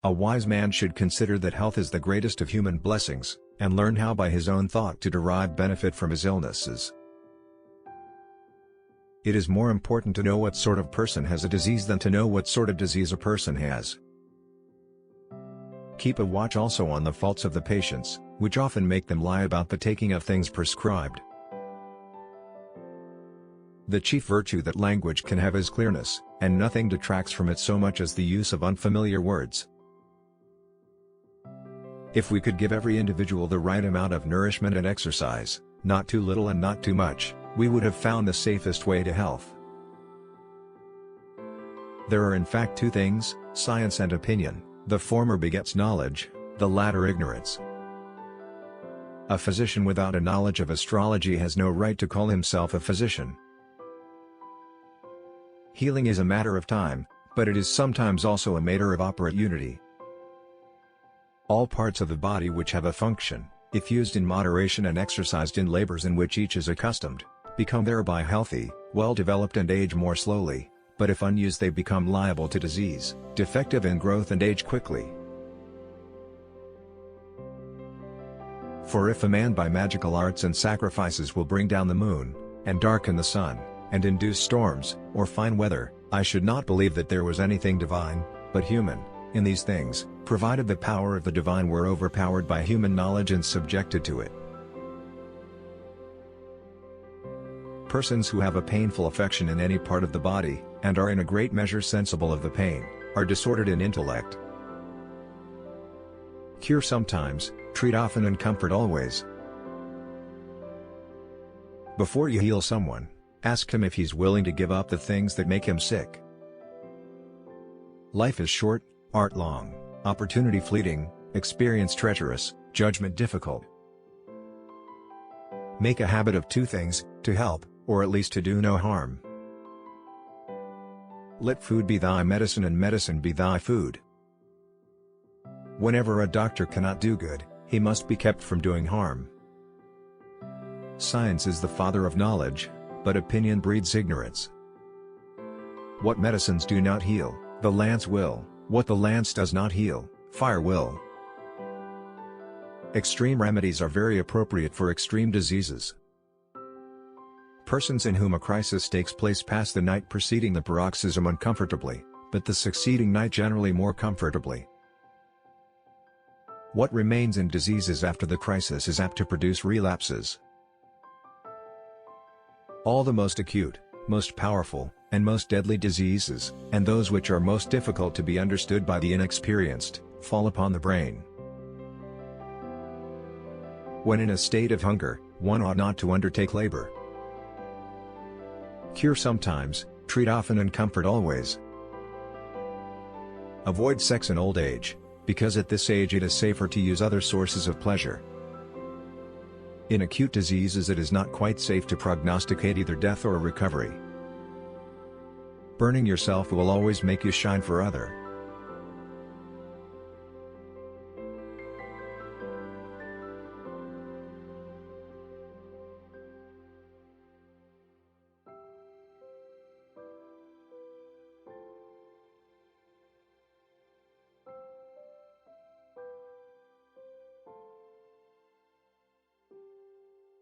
A wise man should consider that health is the greatest of human blessings, and learn how by his own thought to derive benefit from his illnesses. It is more important to know what sort of person has a disease than to know what sort of disease a person has. Keep a watch also on the faults of the patients, which often make them lie about the taking of things prescribed. The chief virtue that language can have is clearness, and nothing detracts from it so much as the use of unfamiliar words. If we could give every individual the right amount of nourishment and exercise, not too little and not too much, we would have found the safest way to health. There are in fact two things, science and opinion. The former begets knowledge, the latter ignorance. A physician without a knowledge of astrology has no right to call himself a physician. Healing is a matter of time, but it is sometimes also a matter of opportunity. All parts of the body which have a function, if used in moderation and exercised in labors in which each is accustomed, become thereby healthy, well-developed and age more slowly, but if unused they become liable to disease, defective in growth and age quickly. For if a man by magical arts and sacrifices will bring down the moon, and darken the sun, and induce storms, or fine weather, I should not believe that there was anything divine, but human, in these things, provided the power of the divine were overpowered by human knowledge and subjected to it. Persons who have a painful affection in any part of the body, and are in a great measure sensible of the pain, are disordered in intellect. Cure sometimes, treat often and comfort always. Before you heal someone, ask him if he's willing to give up the things that make him sick. Life is short, art long, opportunity fleeting, experience treacherous, judgment difficult. Make a habit of two things, to help, or at least to do no harm. Let food be thy medicine and medicine be thy food. Whenever a doctor cannot do good, he must be kept from doing harm. Science is the father of knowledge, but opinion breeds ignorance. What medicines do not heal, the lance will; what the lance does not heal, fire will. Extreme remedies are very appropriate for extreme diseases. Persons in whom a crisis takes place pass the night preceding the paroxysm uncomfortably, but the succeeding night generally more comfortably. What remains in diseases after the crisis is apt to produce relapses. All the most acute, most powerful, and most deadly diseases, and those which are most difficult to be understood by the inexperienced, fall upon the brain. When in a state of hunger, one ought not to undertake labor. Cure sometimes, treat often and comfort always. Avoid sex in old age, because at this age it is safer to use other sources of pleasure. In acute diseases it is not quite safe to prognosticate either death or recovery. Burning yourself will always make you shine for other.